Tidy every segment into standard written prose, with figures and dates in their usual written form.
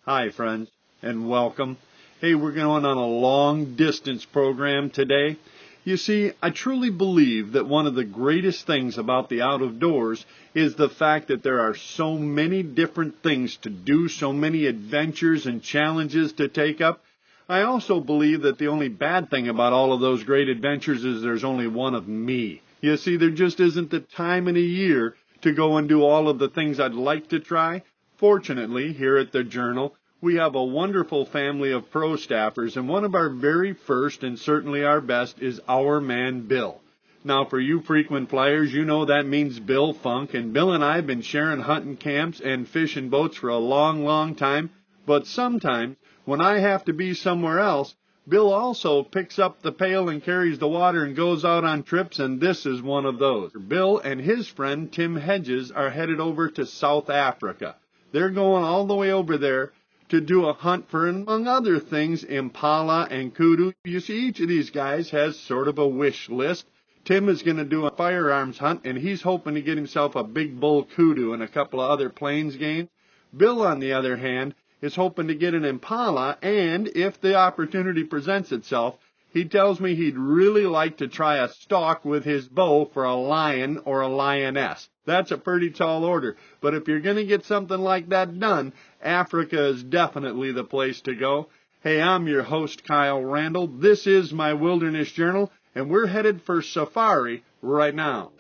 Hi, friends, and welcome. Hey, we're going on a long-distance program today. You see, I truly believe that one of the greatest things about the out of doors is the fact that there are so many different things to do, so many adventures and challenges to take up. I also believe that the only bad thing about all of those great adventures is there's only one of me. You see, there just isn't the time in a year to go and do all of the things I'd like to try. Fortunately, here at the Journal, we have a wonderful family of pro staffers, and one of our very first and certainly our best is our man Bill. Now, for you frequent flyers, you know that means Bill Funk, and Bill and I have been sharing hunting camps and fishing boats for a long, long time, but sometimes, when I have to be somewhere else, Bill also picks up the pail and carries the water and goes out on trips, and this is one of those. Bill and his friend Tim Hedges are headed over to South Africa. They're going all the way over there to do a hunt for, among other things, Impala and Kudu. You see, each of these guys has sort of a wish list. Tim is going to do a firearms hunt, and he's hoping to get himself a big bull kudu and a couple of other plains games. Bill, on the other hand, is hoping to get an Impala, and if the opportunity presents itself, he tells me he'd really like to try a stalk with his bow for a lion or a lioness. That's a pretty tall order, but if you're going to get something like that done, Africa is definitely the place to go. Hey, I'm your host, Kyle Randall. This is my Wilderness Journal, and we're headed for safari right now.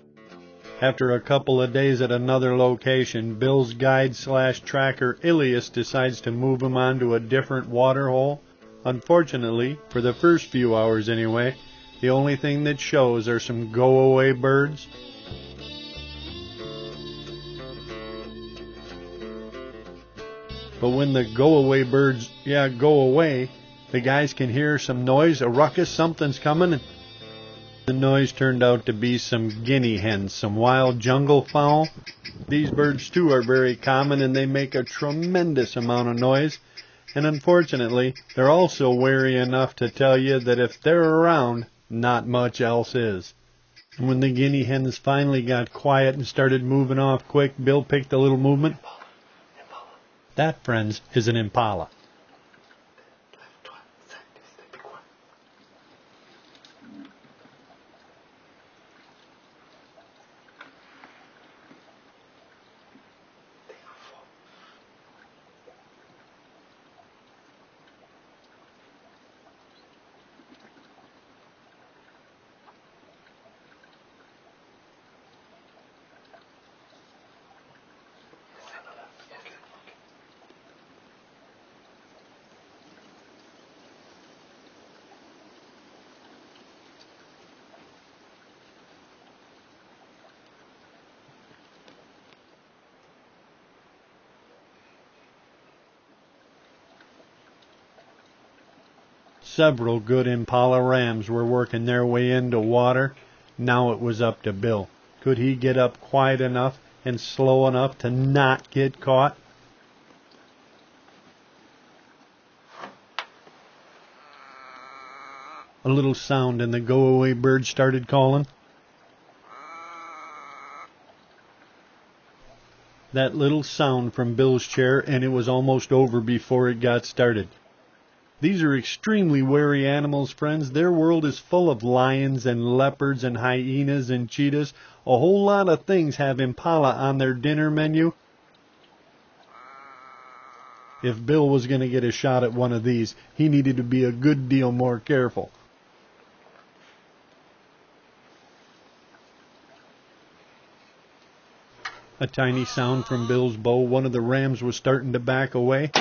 After a couple of days at another location, Bill's guide/tracker Ilias decides to move him on to a different water hole. Unfortunately, for the first few hours anyway, the only thing that shows are some go-away birds. But when the go-away birds, go away, the guys can hear some noise, a ruckus, something's coming. The noise turned out to be some guinea hens, some wild jungle fowl. These birds, too, are very common, and they make a tremendous amount of noise. And unfortunately, they're also wary enough to tell you that if they're around, not much else is. And when the guinea hens finally got quiet and started moving off quick, Bill picked a little movement. That, friends, is an Impala. Several good Impala rams were working their way into water. Now it was up to Bill. Could he get up quiet enough and slow enough to not get caught? A little sound and the go-away bird started calling. That little sound from Bill's chair, and it was almost over before it got started. These are extremely wary animals, friends. Their world is full of lions and leopards and hyenas and cheetahs. A whole lot of things have Impala on their dinner menu. If Bill was going to get a shot at one of these, he needed to be a good deal more careful. A tiny sound from Bill's bow. One of the rams was starting to back away.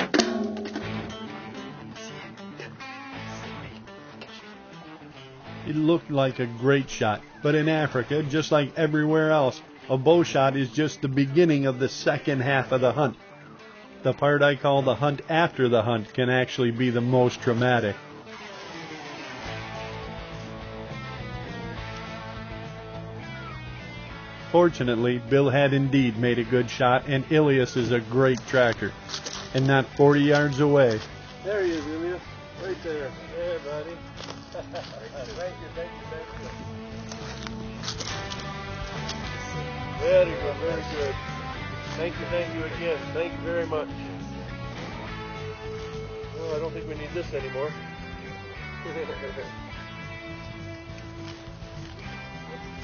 It looked like a great shot, but in Africa, just like everywhere else, a bow shot is just the beginning of the second half of the hunt. The part I call the hunt after the hunt can actually be the most traumatic. Fortunately, Bill had indeed made a good shot, and Ilias is a great tracker. And not 40 yards away. There he is, Ilias. Right there. Hey, buddy. Thank you. Very good, very good. Thank you again. Thank you very much. don't think we need this anymore. Let's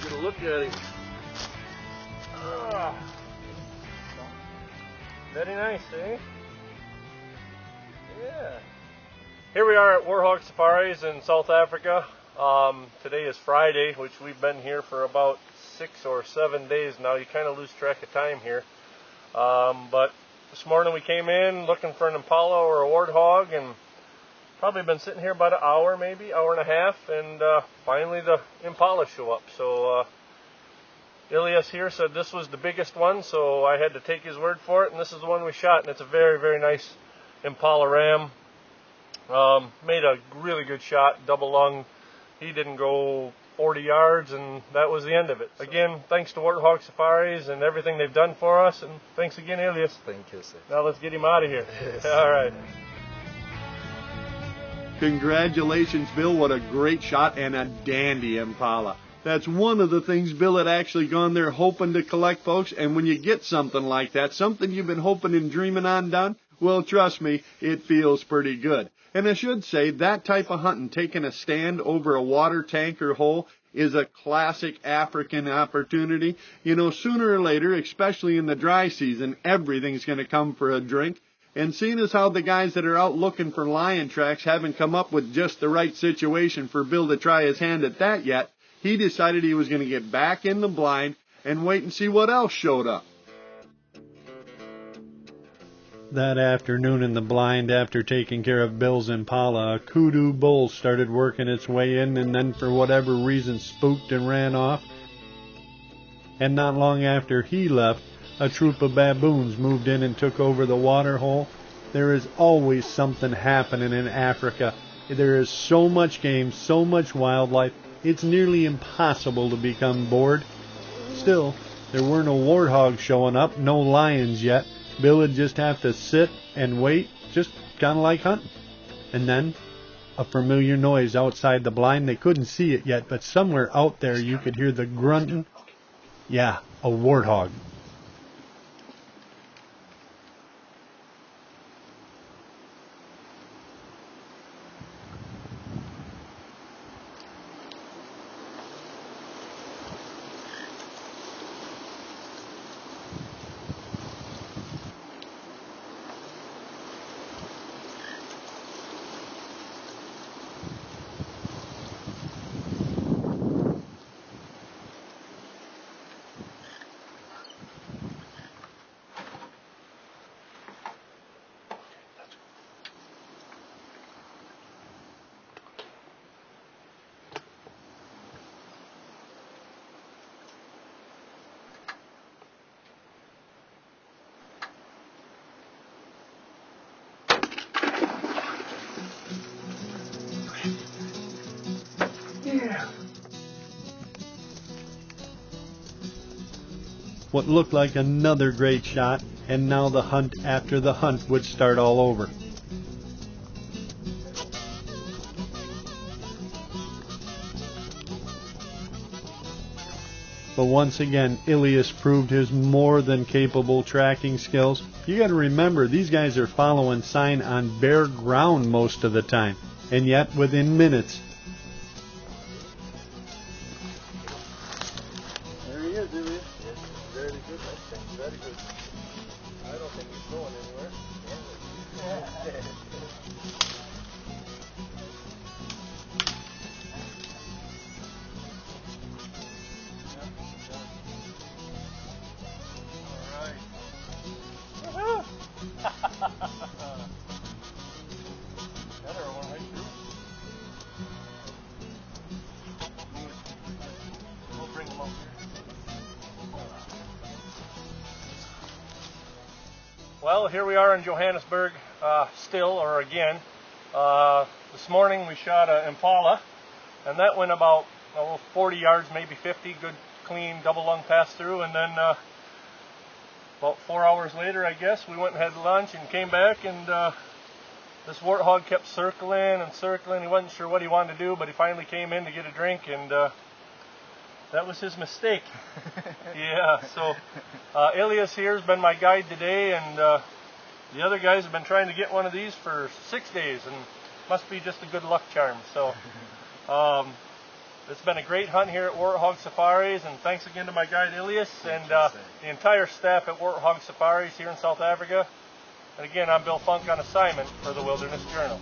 get a look at him. Ah, very nice, eh? Yeah. Here we are at Warhawk Safaris in South Africa. Today is Friday, which we've been here for about 6 or 7 days now. You kind of lose track of time here. But this morning we came in looking for an Impala or a Warthog, and probably been sitting here about an hour, maybe hour and a half, and finally the Impala show up. So Ilias here said this was the biggest one, so I had to take his word for it, and this is the one we shot, and it's a very, very nice Impala ram. Made a really good shot, double lung. He didn't go 40 yards, and that was the end of it. Again, thanks to Warthog Safaris and everything they've done for us, and thanks again, Ilias. Thank you, sir. Now let's get him out of here. Yes. All right. Congratulations, Bill. What a great shot and a dandy Impala. That's one of the things Bill had actually gone there hoping to collect, folks. And when you get something like that, something you've been hoping and dreaming on done, well, trust me, it feels pretty good. And I should say, that type of hunting, taking a stand over a water tank or hole, is a classic African opportunity. You know, sooner or later, especially in the dry season, everything's going to come for a drink. And seeing as how the guys that are out looking for lion tracks haven't come up with just the right situation for Bill to try his hand at that yet, he decided he was going to get back in the blind and wait and see what else showed up. That afternoon in the blind, after taking care of Bill's Impala, a Kudu Bowl started working its way in, and then for whatever reason spooked and ran off. And not long after he left, a troop of baboons moved in and took over the water hole. There is always something happening in Africa. There is so much game, so much wildlife, it's nearly impossible to become bored. Still, there were no warthogs showing up, no lions yet. Bill would just have to sit and wait, just kind of like hunting. And then, a familiar noise outside the blind. They couldn't see it yet, but somewhere out there you could hear the grunting. Yeah, a warthog. What looked like another great shot, and now the hunt after the hunt would start all over. But once again, Ilias proved his more than capable tracking skills. You got to remember, these guys are following sign on bare ground most of the time, and yet within minutes. There he is, Ilias. Yes, very good, I think. Very good. I don't think he's going anywhere. Well, here we are in Johannesburg still, or again. This morning we shot an Impala, and that went about 40 yards, maybe 50, good, clean, double lung pass through, and then about 4 hours later, I guess, we went and had lunch and came back, and this warthog kept circling and circling. He wasn't sure what he wanted to do, but he finally came in to get a drink, and that was his mistake. Yeah, so Ilias here has been my guide today, and The other guys have been trying to get one of these for 6 days, and must be just a good luck charm. So it's been a great hunt here at Warthog Safaris, and thanks again to my guide Ilias and the entire staff at Warthog Safaris here in South Africa. And again, I'm Bill Funk on assignment for the Wilderness Journal.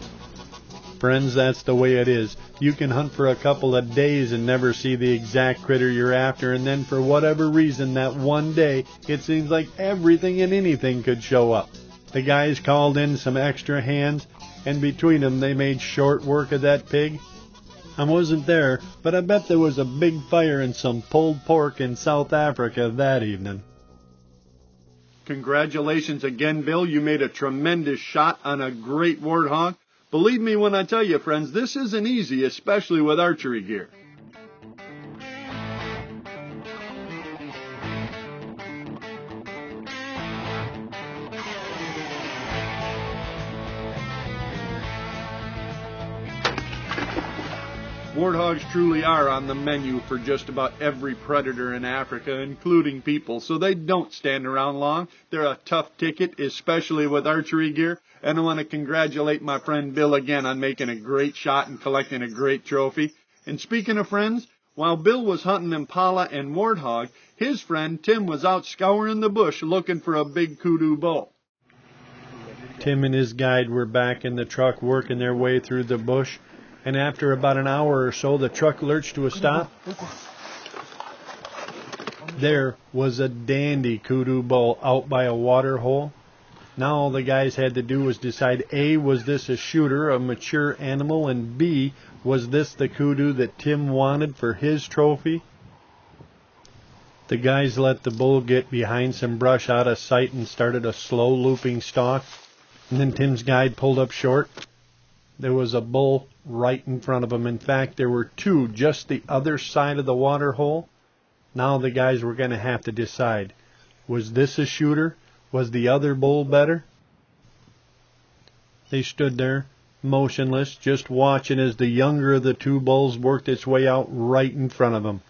Friends, that's the way it is. You can hunt for a couple of days and never see the exact critter you're after, and then for whatever reason that one day, it seems like everything and anything could show up. The guys called in some extra hands, and between them they made short work of that pig. I wasn't there, but I bet there was a big fire and some pulled pork in South Africa that evening. Congratulations again, Bill. You made a tremendous shot on a great warthog. Believe me when I tell you, friends, this isn't easy, especially with archery gear. Warthogs truly are on the menu for just about every predator in Africa, including people, so they don't stand around long. They're a tough ticket, especially with archery gear, and I want to congratulate my friend Bill again on making a great shot and collecting a great trophy. And speaking of friends, while Bill was hunting Impala and warthog, his friend Tim was out scouring the bush looking for a big Kudu Bowl. Tim and his guide were back in the truck working their way through the bush, and after about an hour or so, the truck lurched to a stop. There was a dandy Kudu Bowl out by a water hole. Now all the guys had to do was decide, A, was this a shooter, a mature animal, and B, was this the kudu that Tim wanted for his trophy? The guys let the bull get behind some brush out of sight and started a slow looping stalk. And then Tim's guide pulled up short. There was a bull right in front of him. In fact, there were two just the other side of the water hole. Now the guys were going to have to decide, was this a shooter? Was the other bull better? They stood there, motionless, just watching as the younger of the two bulls worked its way out right in front of them.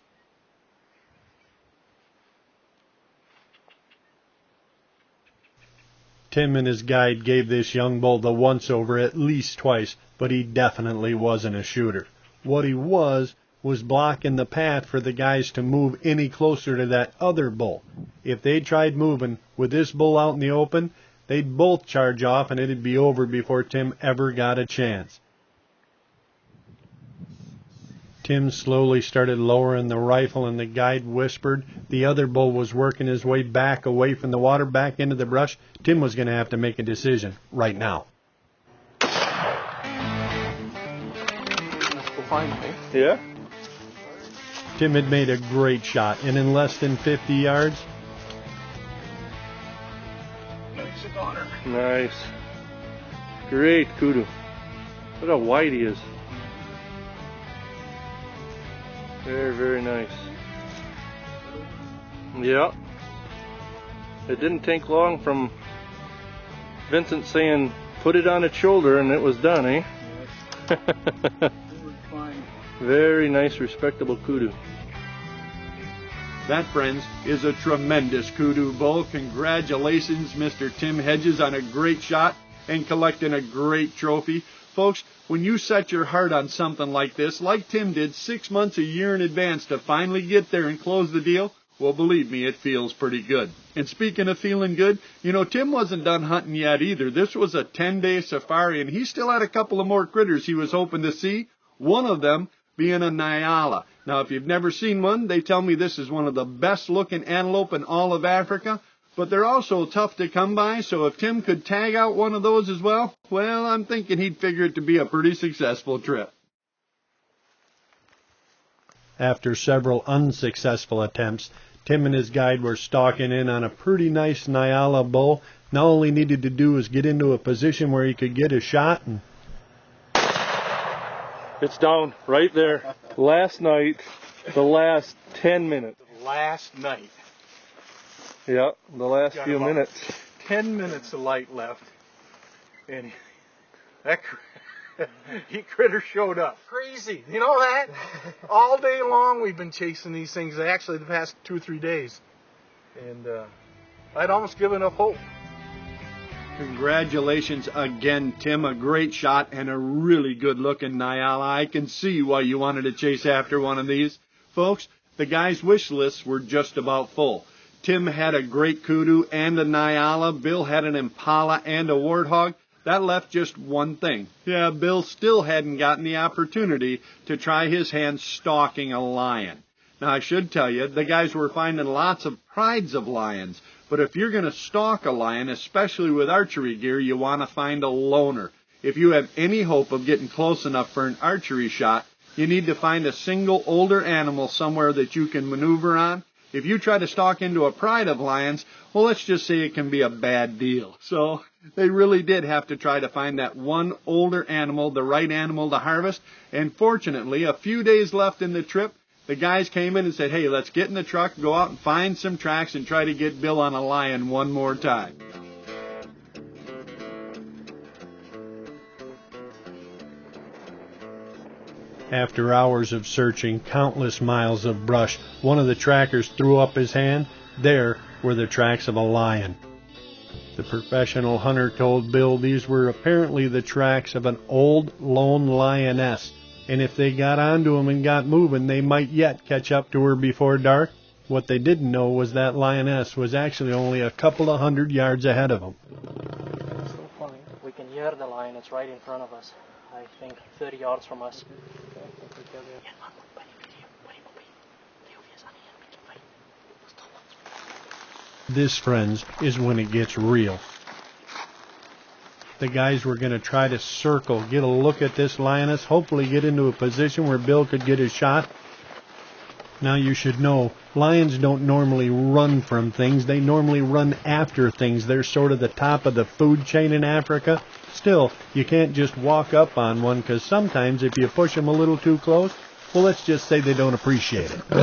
Tim and his guide gave this young bull the once-over at least twice, but he definitely wasn't a shooter. What he was blocking the path for the guys to move any closer to that other bull. If they tried moving with this bull out in the open, they'd both charge off and it'd be over before Tim ever got a chance. Tim slowly started lowering the rifle, and the guide whispered the other bull was working his way back away from the water, back into the brush. Tim was going to have to make a decision right now. Let's go find him, eh? Yeah? Tim had made a great shot, and in less than 50 yards... Nice. Great kudu. Look how wide he is. Very, very nice. Yeah. It didn't take long from Vincent saying, put it on its shoulder, and it was done, eh? Yes. Very nice, respectable kudu. That, friends, is a tremendous Kudu Bowl. Congratulations, Mr. Tim Hedges, on a great shot and collecting a great trophy. Folks, when you set your heart on something like this, like Tim did 6 months, a year in advance to finally get there and close the deal, well, believe me, it feels pretty good. And speaking of feeling good, you know, Tim wasn't done hunting yet either. This was a 10-day safari, and he still had a couple of more critters he was hoping to see, one of them being a Nyala. Now, if you've never seen one, they tell me this is one of the best-looking antelope in all of Africa, but they're also tough to come by, so if Tim could tag out one of those as well, I'm thinking he'd figure it to be a pretty successful trip. After several unsuccessful attempts, Tim and his guide were stalking in on a pretty nice Nyala bull. Now all he needed to do was get into a position where he could get a shot, and it's down right there. Last night, the last 10 minutes. Last night. Yeah, the last few minutes. 10 minutes of light left. And that critter showed up. Crazy. You know that? All day long we've been chasing these things. Actually, the past 2 or 3 days. And I'd almost given up hope. Congratulations again, Tim. A great shot and a really good-looking Nyala. I can see why you wanted to chase after one of these. Folks, the guys' wish lists were just about full. Tim had a great kudu and a Nyala. Bill had an Impala and a warthog. That left just one thing. Yeah, Bill still hadn't gotten the opportunity to try his hand stalking a lion. Now, I should tell you, the guys were finding lots of prides of lions. But if you're going to stalk a lion, especially with archery gear, you want to find a loner. If you have any hope of getting close enough for an archery shot, you need to find a single older animal somewhere that you can maneuver on. If you try to stalk into a pride of lions, well, let's just say it can be a bad deal. So they really did have to try to find that one older animal, the right animal to harvest. And fortunately, a few days left in the trip, the guys came in and said, hey, let's get in the truck, go out and find some tracks and try to get Bill on a lion one more time. After hours of searching, countless miles of brush, one of the trackers threw up his hand. There were the tracks of a lion. The professional hunter told Bill these were apparently the tracks of an old lone lioness, and if they got onto him and got moving, they might yet catch up to her before dark. What they didn't know was that lioness was actually only a couple of 100 yards ahead of them. It's so funny. We can hear the lion. It's right in front of us. I think 30 yards from us. This, friends, is when it gets real. The guys were going to try to circle, get a look at this lioness, hopefully get into a position where Bill could get his shot. Now you should know, lions don't normally run from things. They normally run after things. They're sort of the top of the food chain in Africa. Still, you can't just walk up on one, because sometimes if you push them a little too close, well, let's just say they don't appreciate it. So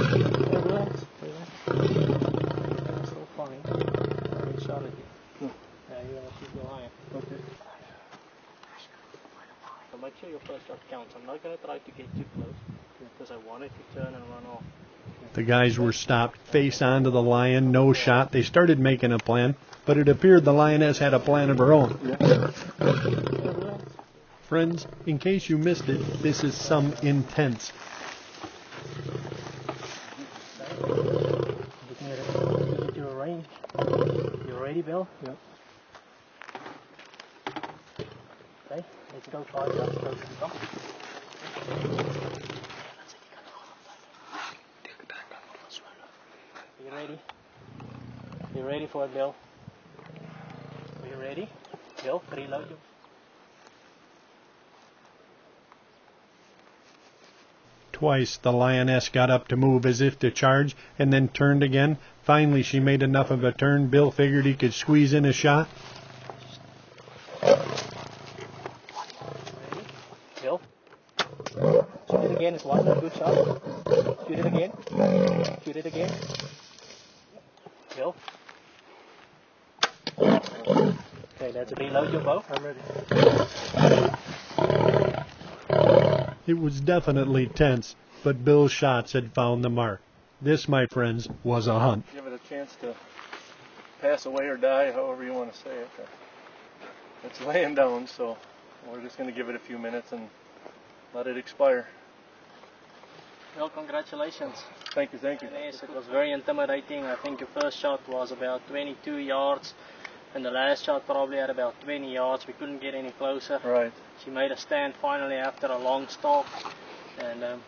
funny. I shot at you. Yeah, you're going to shoot the lion. Okay. So make sure your first shot counts. I'm not going to try to get too close, because I want it to turn and run off. The guys were stopped face onto the lion, no shot. They started making a plan, but it appeared the lioness had a plan of her own. Friends, in case you missed it, this is some intense. Get your range. You ready, Bill? Yep. Okay, let's go 5 yards closer. Come. You ready? You ready for it, Bill? Are you ready? Bill, reload you. Twice the lioness got up to move as if to charge, and then turned again. Finally she made enough of a turn. Bill figured he could squeeze in a shot. Ready? Bill? Shoot it again, it's one good shot. Shoot it again. Shoot it again. Bill? Okay, that's a reload your bow. I'm ready. It was definitely tense, but Bill's shots had found the mark. This, my friends, was a hunt. Give it a chance to pass away or die, however you want to say it. It's laying down, so we're just going to give it a few minutes and let it expire. Well, congratulations. Thank you, thank you. Yes, it was very intimidating. I think your first shot was about 22 yards, and the last shot probably at about 20 yards. We couldn't get any closer. Right. She made a stand finally after a long stalk, and I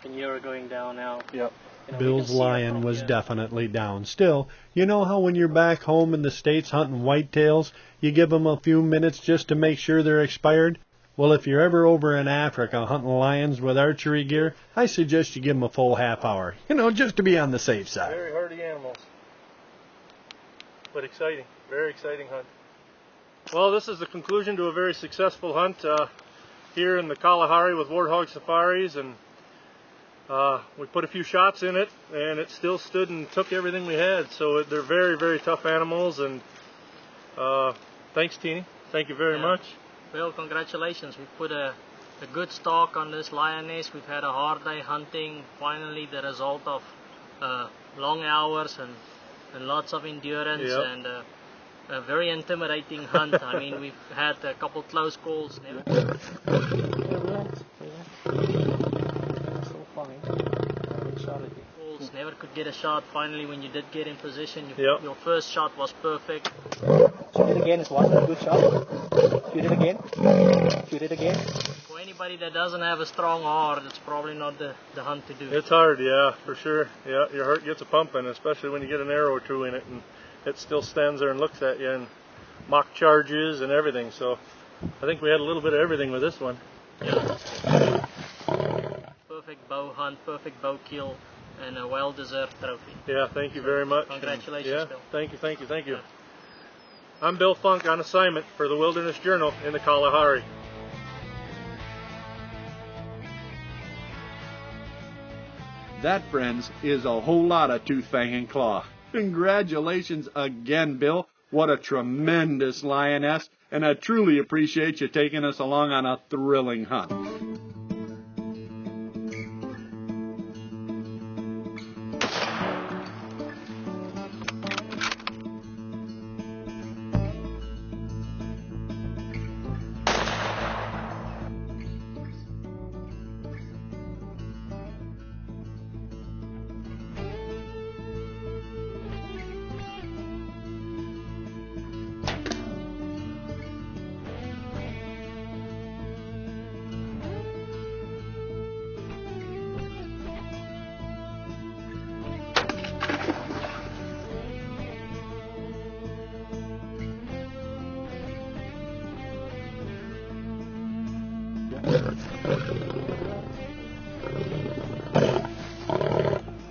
can hear her going down now. Yep. You know, Bill's lion was definitely down. Still, you know how when you're back home in the States hunting whitetails, you give them a few minutes just to make sure they're expired? Well, if you're ever over in Africa hunting lions with archery gear, I suggest you give them a full half hour. You know, just to be on the safe side. Very hardy animals. But exciting. Very exciting hunt. Well, this is the conclusion to a very successful hunt here in the Kalahari with Warthog Safaris, and we put a few shots in it, and it still stood and took everything we had. So they're very, very tough animals, and thanks, Teeny. Thank you very much. Well, congratulations. We put a good stalk on this lioness. We've had a hard day hunting. Finally, the result of long hours and lots of endurance. Yep. And a very intimidating hunt. I mean, we've had a couple close calls. Relax. Still fine. Good shot at you. Calls, never could get a shot. Finally, when you did get in position, your first shot was perfect. Shoot it again. It wasn't a good shot. Shoot it again. Shoot it again. For anybody that doesn't have a strong heart, it's probably not the hunt to do. It's hard, yeah, for sure. Yeah, your heart gets a pumping, especially when you get an arrow or two in it and it still stands there and looks at you and mock charges and everything. So I think we had a little bit of everything with this one. Yeah. Perfect bow hunt, perfect bow kill, and a well-deserved trophy. Yeah, thank you very much. Congratulations, Bill. Thank you. I'm Bill Funk on assignment for the Wilderness Journal in the Kalahari. That, friends, is a whole lot of tooth, fang, and claw. Congratulations again, Bill. What a tremendous lioness, and I truly appreciate you taking us along on a thrilling hunt.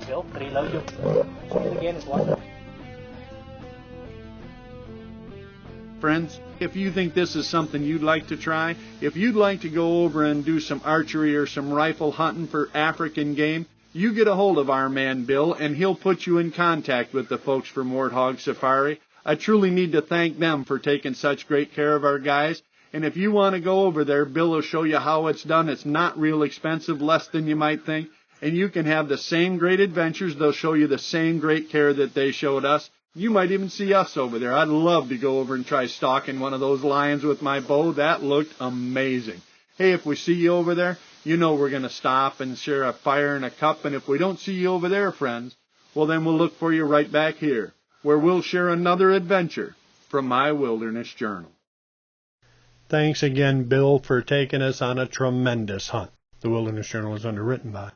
Bill, reload you. Shoot it again. It's wasn't. Friends, if you think this is something you'd like to try, if you'd like to go over and do some archery or some rifle hunting for African game, you get a hold of our man Bill and he'll put you in contact with the folks from Warthog Safari. I truly need to thank them for taking such great care of our guys. And if you want to go over there, Bill will show you how it's done. It's not real expensive, less than you might think. And you can have the same great adventures. They'll show you the same great care that they showed us. You might even see us over there. I'd love to go over and try stalking one of those lions with my bow. That looked amazing. Hey, if we see you over there, you know we're going to stop and share a fire and a cup. And if we don't see you over there, friends, well, then we'll look for you right back here, where we'll share another adventure from my Wilderness Journal. Thanks again, Bill, for taking us on a tremendous hunt. The Wilderness Journal is underwritten by